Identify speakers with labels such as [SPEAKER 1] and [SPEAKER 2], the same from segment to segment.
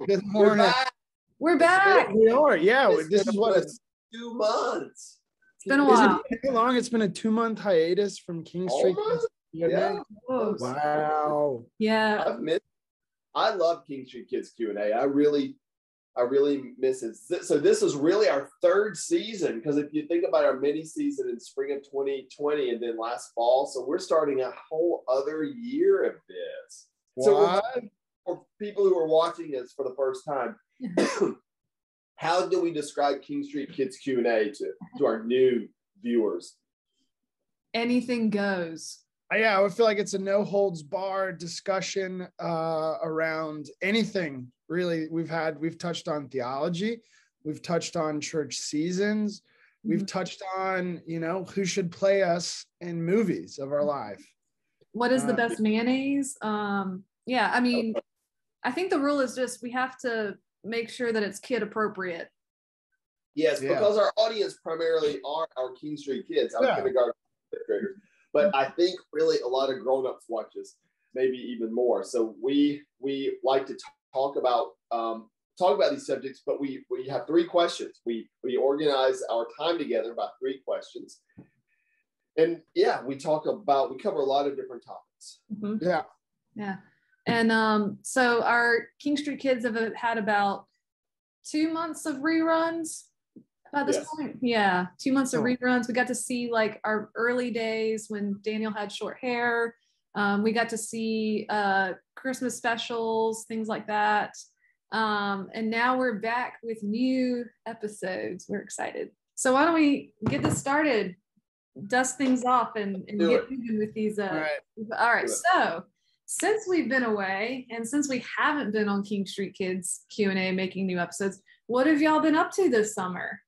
[SPEAKER 1] Good
[SPEAKER 2] We're
[SPEAKER 1] morning.
[SPEAKER 2] back.
[SPEAKER 3] We're back.
[SPEAKER 1] We are. Yeah,
[SPEAKER 2] It's
[SPEAKER 1] this
[SPEAKER 2] been
[SPEAKER 1] is what
[SPEAKER 2] almost 2 months.
[SPEAKER 3] It's been a
[SPEAKER 1] is
[SPEAKER 3] while.
[SPEAKER 1] it how long? It's been a 2-month hiatus from King Street.
[SPEAKER 2] Almost? Yeah.
[SPEAKER 3] Close.
[SPEAKER 1] Wow.
[SPEAKER 3] Yeah.
[SPEAKER 2] I've missed. I love King Street Kids Q&A. I really miss it. So this is really our third season, because if you think about our mini season in spring of 2020 and then last fall, so we're starting a whole other year of this.
[SPEAKER 1] What?
[SPEAKER 2] So for people who are watching this for the first time, how do we describe King Street Kids Q&A to our new viewers?
[SPEAKER 3] Anything goes.
[SPEAKER 1] Yeah, I would feel like it's a no holds barred discussion around anything. Really, we've touched on theology, we've touched on church seasons, we've touched on, who should play us in movies of our life.
[SPEAKER 3] What is the best mayonnaise? Yeah, I mean, I think the rule is just we have to make sure that it's kid appropriate.
[SPEAKER 2] Yes,
[SPEAKER 1] Yeah.
[SPEAKER 2] because our audience primarily are our King Street kids, our kindergarten fifth graders. But I think really a lot of grown-ups watch us, maybe even more. So we like to talk about these subjects, but we have 3 questions. We organize our time together by 3 questions. And yeah, we cover a lot of different topics.
[SPEAKER 3] Mm-hmm.
[SPEAKER 1] Yeah.
[SPEAKER 3] Yeah. And so our King Street kids have had about 2 months of reruns by this point. Yeah, 2 months of reruns. We got to see like our early days when Daniel had short hair. We got to see Christmas specials, things like that. And now we're back with new episodes. We're excited. So why don't we get this started, dust things off, and get moving with these. All right. So since we've been away, and since we haven't been on King Street Kids Q&A making new episodes, what have y'all been up to this summer?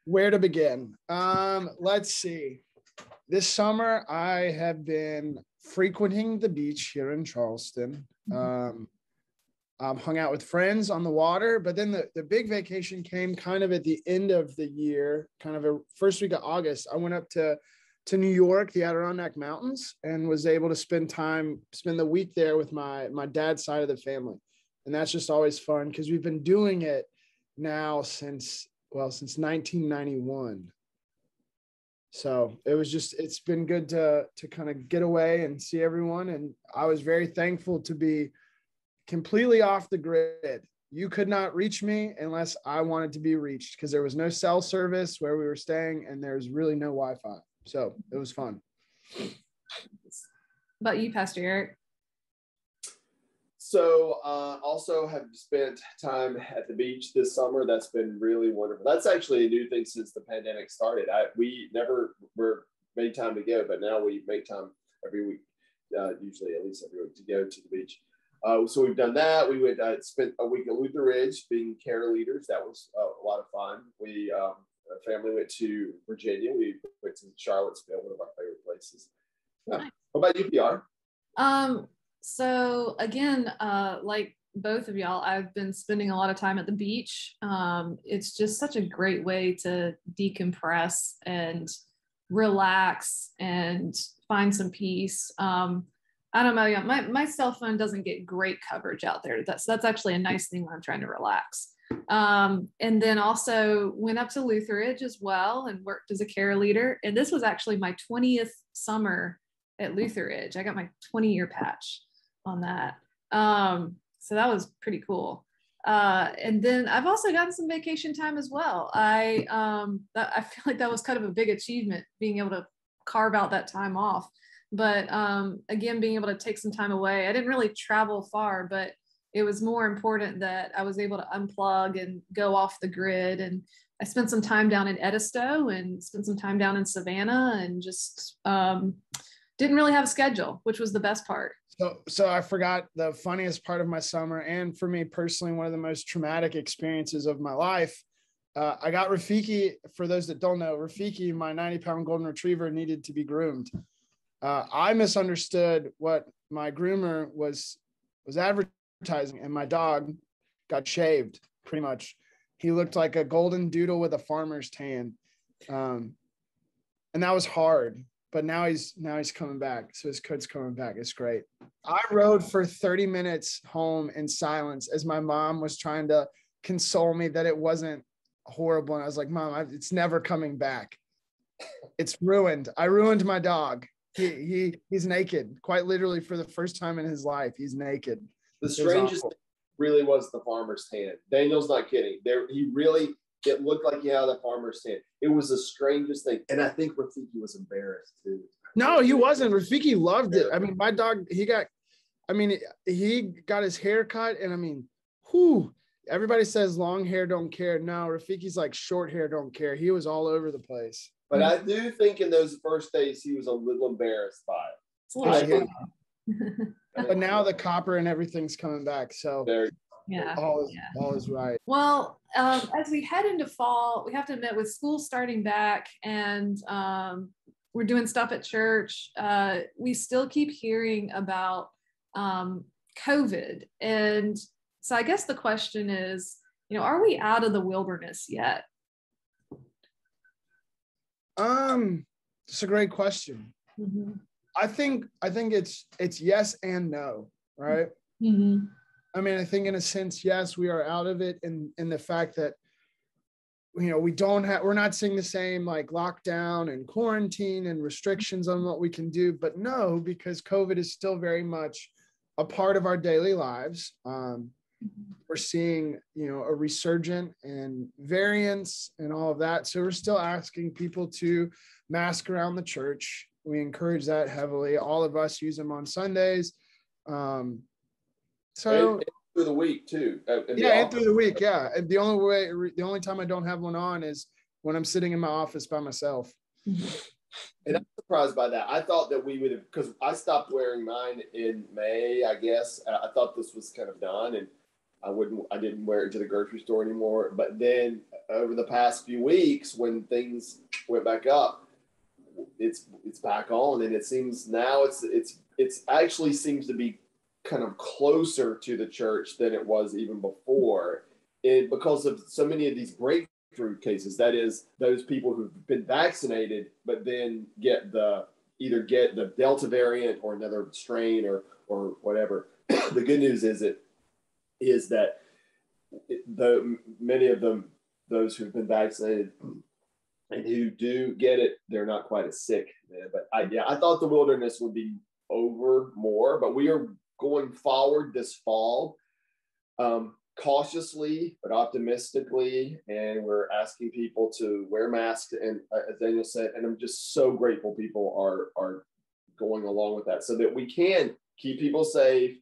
[SPEAKER 1] Where to begin? Let's see. This summer, I have been frequenting the beach here in Charleston. I've hung out with friends on the water, but then the big vacation came kind of at the end of the year, kind of a first week of August. I went up to New York, the Adirondack Mountains, and was able to spend the week there with my dad's side of the family. And that's just always fun because we've been doing it now since 1991. So it's been good to kind of get away and see everyone. And I was very thankful to be completely off the grid. You could not reach me unless I wanted to be reached, because there was no cell service where we were staying and there's really no Wi-Fi. So it was fun.
[SPEAKER 3] About you, Pastor Eric?
[SPEAKER 2] So also have spent time at the beach this summer. That's been really wonderful. That's actually a new thing since the pandemic started. We never were made time to go, but now we make time every week, usually at least every week, to go to the beach. So we've done that. We spent a week at Luther Ridge being care leaders. That was a lot of fun. Our family went to Virginia. We went to Charlottesville, one of our favorite places.
[SPEAKER 3] Nice.
[SPEAKER 2] What about you, PR?
[SPEAKER 3] So again, like both of y'all, I've been spending a lot of time at the beach. It's just such a great way to decompress and relax and find some peace. I don't know, my cell phone doesn't get great coverage out there. That's actually a nice thing when I'm trying to relax. And then also went up to Luther Ridge as well and worked as a care leader. And this was actually my 20th summer at Luther Ridge. I got my 20-year patch on that. So that was pretty cool. And then I've also gotten some vacation time as well. I feel like that was kind of a big achievement, being able to carve out that time off. But again, being able to take some time away. I didn't really travel far, but it was more important that I was able to unplug and go off the grid. And I spent some time down in Edisto and spent some time down in Savannah, and just didn't really have a schedule, which was the best part.
[SPEAKER 1] So I forgot the funniest part of my summer, and for me personally, one of the most traumatic experiences of my life. I got Rafiki. For those that don't know, Rafiki, my 90-pound golden retriever, needed to be groomed. I misunderstood what my groomer was advertising, and my dog got shaved pretty much. He looked like a golden doodle with a farmer's tan. And that was hard. but now he's coming back. So his coat's coming back. It's great. I rode for 30 minutes home in silence as my mom was trying to console me that it wasn't horrible. And I was like, Mom, it's never coming back. It's ruined. I ruined my dog. He's naked, quite literally for the first time in his life. He's naked.
[SPEAKER 2] The strangest thing really was the farmer's tan. Daniel's not kidding. It looked like he had a farmer's tan. It was the strangest thing. And I think Rafiki was embarrassed too.
[SPEAKER 1] No, he wasn't. Rafiki loved it. I mean, my dog, he got his hair cut, and I mean, everybody says long hair don't care. No, Rafiki's like short hair don't care. He was all over the place.
[SPEAKER 2] But I do think in those first days, he was a little embarrassed by it.
[SPEAKER 1] But now the copper and everything's coming back. So all is right.
[SPEAKER 3] Well, as we head into fall, we have to admit with school starting back and we're doing stuff at church, we still keep hearing about COVID. And so I guess the question is, are we out of the wilderness yet?
[SPEAKER 1] It's a great question. Mm-hmm. I think it's yes and no, right? Mm-hmm. I mean, I think in a sense, yes, we are out of it in the fact that, we're not seeing the same like lockdown and quarantine and restrictions on what we can do, but no, because COVID is still very much a part of our daily lives. We're seeing, a resurgent and variants and all of that. So we're still asking people to mask around the church. We encourage that heavily. All of us use them on Sundays. And through
[SPEAKER 2] the week too.
[SPEAKER 1] And through the week. Yeah. And the only time I don't have one on is when I'm sitting in my office by myself.
[SPEAKER 2] And I'm surprised by that. I thought that we would have, because I stopped wearing mine in May, I guess. I thought this was kind of done, and I didn't wear it to the grocery store anymore. But then over the past few weeks, when things went back up, it's back on, and it seems now it's actually seems to be kind of closer to the church than it was even before, because of so many of these breakthrough cases. That is, those people who've been vaccinated but then either get the Delta variant or another strain or whatever. The good news is that many of them, those who've been vaccinated and who do get it, they're not quite as sick. But I thought the wilderness would be over more, but we are going forward this fall, cautiously but optimistically, and we're asking people to wear masks. And as Daniel said, and I'm just so grateful people are going along with that, so that we can keep people safe,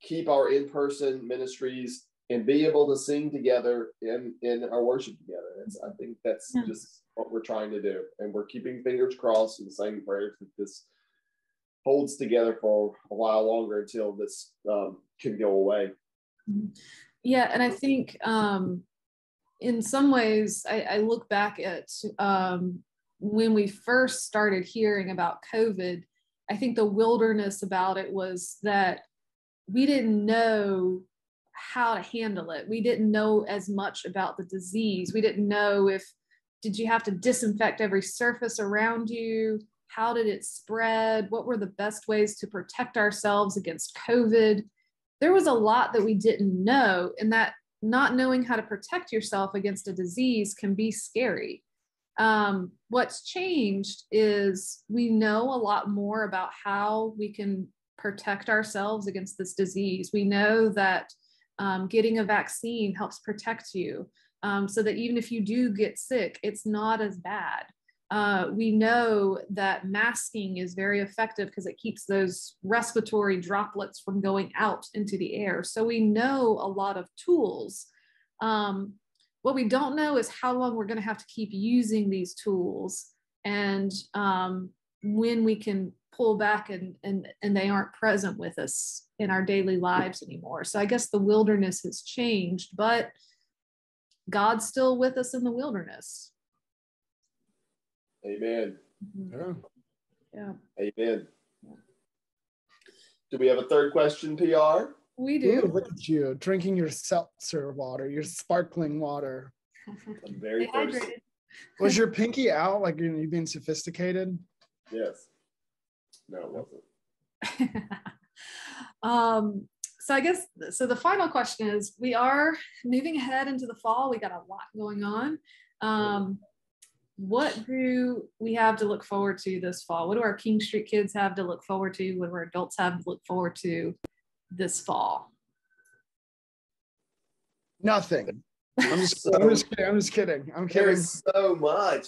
[SPEAKER 2] keep our in-person ministries, and be able to sing together in our worship together. I think that's just what we're trying to do. And we're keeping fingers crossed and saying prayers that this holds together for a while longer until this can go away.
[SPEAKER 3] Yeah, and I think in some ways, I look back at when we first started hearing about COVID, I think the wilderness about it was that we didn't know how to handle it. We didn't know as much about the disease. We didn't know did you have to disinfect every surface around you? How did it spread? What were the best ways to protect ourselves against COVID? There was a lot that we didn't know, and that not knowing how to protect yourself against a disease can be scary. What's changed is we know a lot more about how we can protect ourselves against this disease. We know that getting a vaccine helps protect you, so that even if you do get sick, it's not as bad. We know that masking is very effective because it keeps those respiratory droplets from going out into the air. So we know a lot of tools. What we don't know is how long we're going to have to keep using these tools, and when we can pull back and they aren't present with us in our daily lives anymore. So I guess the wilderness has changed, but God's still with us in the wilderness.
[SPEAKER 2] Amen.
[SPEAKER 3] Yeah.
[SPEAKER 2] Amen. Do we have a third question, PR?
[SPEAKER 3] We do.
[SPEAKER 1] Ooh, look at you drinking your seltzer water, your sparkling water.
[SPEAKER 2] I'm very thirsty.
[SPEAKER 1] Was your pinky out? Like you're being sophisticated?
[SPEAKER 2] Yes. No, it wasn't.
[SPEAKER 3] So I guess, so the final question is, we are moving ahead into the fall. We got a lot going on. What do we have to look forward to this fall? What do our King Street kids have to look forward to? What do our adults have to look forward to this fall?
[SPEAKER 1] Nothing. I'm just kidding. I'm kidding.
[SPEAKER 2] There's so much.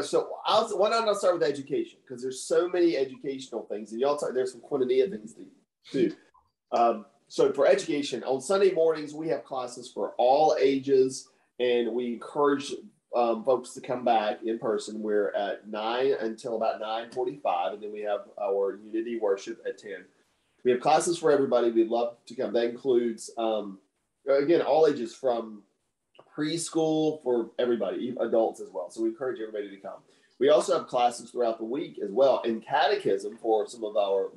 [SPEAKER 2] So why don't I start with education? Because there's so many educational things, and y'all talk. There's some Koinonia things too. So for education, on Sunday mornings we have classes for all ages, and we encourage folks to come back in person. We're at 9 until about 9:45, and then we have our unity worship at 10. We have classes for everybody. We'd love to come. That includes again all ages from preschool for everybody, adults as well. So we encourage everybody to come. We also have classes throughout the week as well, and catechism for some of our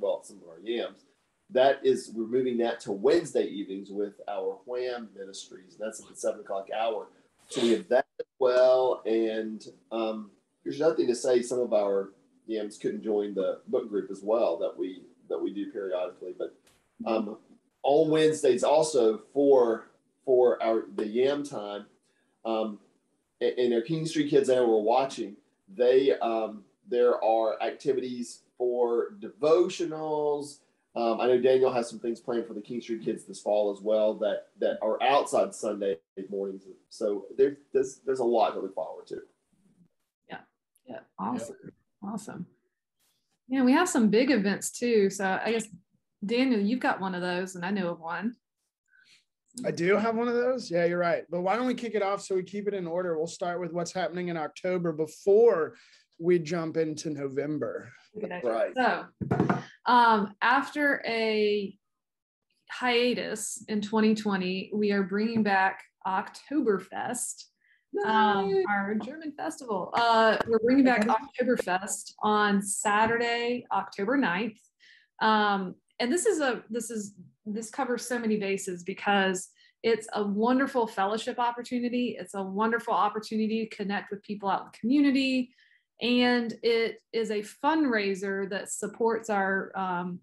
[SPEAKER 2] yams. We're moving that to Wednesday evenings with our Wham ministries. That's at the 7:00 hour. So we have that as well. And there's nothing to say some of our yams couldn't join the book group as well that we do periodically. But on Wednesdays also for the yam time, and our King Street kids that we're watching, there are activities for devotionals. I know Daniel has some things planned for the King Street kids this fall as well that are outside Sunday mornings. So there's a lot to look forward to.
[SPEAKER 3] Yeah, awesome. Yeah, we have some big events too. So I guess Daniel, you've got one of those, and I know of one.
[SPEAKER 1] I do have one of those. Yeah, you're right. But why don't we kick it off so we keep it in order? We'll start with what's happening in October before we jump into November.
[SPEAKER 2] Right.
[SPEAKER 3] So after a hiatus in 2020, we are bringing back Oktoberfest, our German festival. We're bringing back Oktoberfest on Saturday, October 9th. And this covers so many bases because it's a wonderful fellowship opportunity. It's a wonderful opportunity to connect with people out in the community. And it is a fundraiser that supports our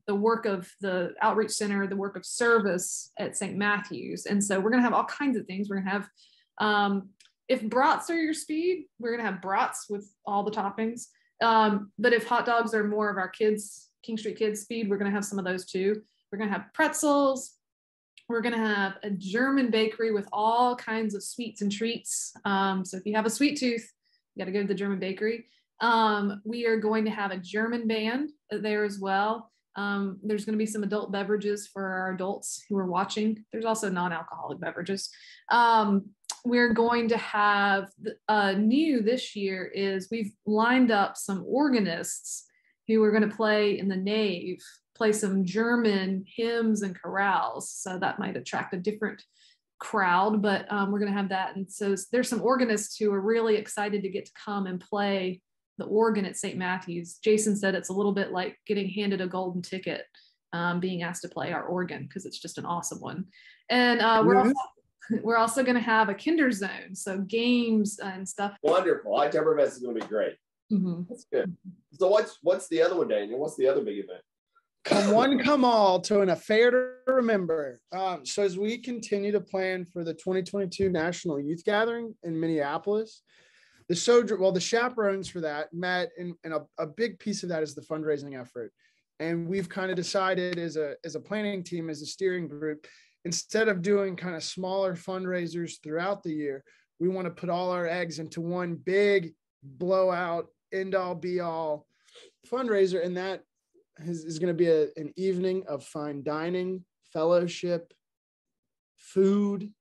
[SPEAKER 3] the work of the Outreach Center, the work of service at St. Matthew's. And so we're going to have all kinds of things. We're going to have, if brats are your speed, we're going to have brats with all the toppings. But if hot dogs are more of our kids, King Street kids speed, we're going to have some of those too. We're going to have pretzels. We're going to have a German bakery with all kinds of sweets and treats. So if you have a sweet tooth, you got to go to the German bakery. We are going to have a German band there as well. There's going to be some adult beverages for our adults who are watching. There's also non-alcoholic beverages. We're going to have new this year is we've lined up some organists who are going to play in the nave, play some German hymns and chorales. So that might attract a different crowd, but we're going to have that. And so there's some organists who are really excited to get to come and play the organ at St. Matthew's. Jason said it's a little bit like getting handed a golden ticket, being asked to play our organ, because it's just an awesome one. And we're also going to have a kinder zone, so games and stuff.
[SPEAKER 2] Wonderful. Oktoberfest is going to be great.
[SPEAKER 3] Mm-hmm.
[SPEAKER 2] That's good. So what's the other one, Daniel? What's the other big event?
[SPEAKER 1] Come one, come all to an affair to remember. So as we continue to plan for the 2022 National Youth Gathering in Minneapolis, the chaperones for that met, and a big piece of that is the fundraising effort. And we've kind of decided as a planning team, as a steering group, instead of doing kind of smaller fundraisers throughout the year, we want to put all our eggs into one big blowout, end all be all fundraiser. And that is going to be an evening of fine dining, fellowship, food,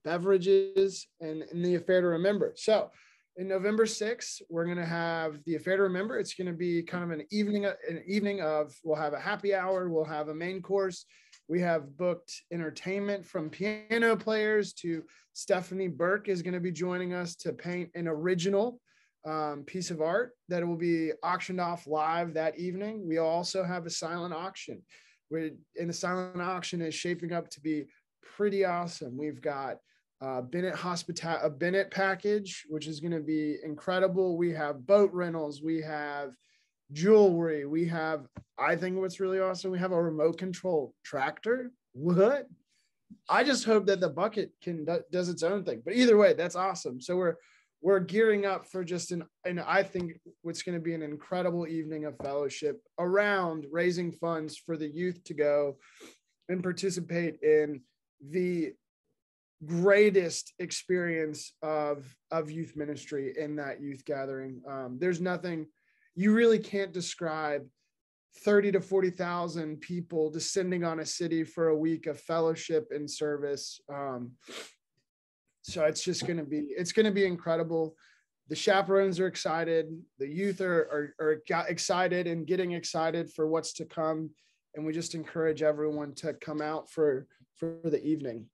[SPEAKER 1] beverages, and the affair to remember. So in November 6th, we're going to have the affair to remember. It's going to be kind of an evening of, we'll have a happy hour. We'll have a main course. We have booked entertainment from piano players to Stephanie Burke is going to be joining us to paint an original piece of art that will be auctioned off live that evening. We also have a silent auction, and the silent auction is shaping up to be pretty awesome. We've got a Bennett package, which is going to be incredible. We have boat rentals. We have jewelry. We have, I think what's really awesome, we have a remote control tractor. What? I just hope that the bucket does its own thing. But either way, that's awesome. So we're gearing up for just and I think what's going to be an incredible evening of fellowship around raising funds for the youth to go and participate in the greatest experience of youth ministry in that youth gathering. There's nothing, you really can't describe 30 to 40,000 people descending on a city for a week of fellowship and service. So it's just going to be incredible. The chaperones are excited. The youth are excited and getting excited for what's to come. And we just encourage everyone to come out for the evening.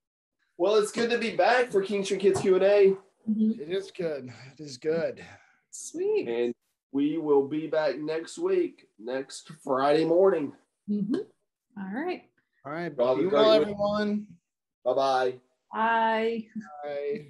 [SPEAKER 2] Well, it's good to be back for King Street Kids Q&A.
[SPEAKER 1] It is good. It is good.
[SPEAKER 3] Sweet.
[SPEAKER 2] And we will be back next week, next Friday morning.
[SPEAKER 3] All right.
[SPEAKER 1] All right. Be well, everyone.
[SPEAKER 2] Bye-bye.
[SPEAKER 3] Bye.
[SPEAKER 1] Bye.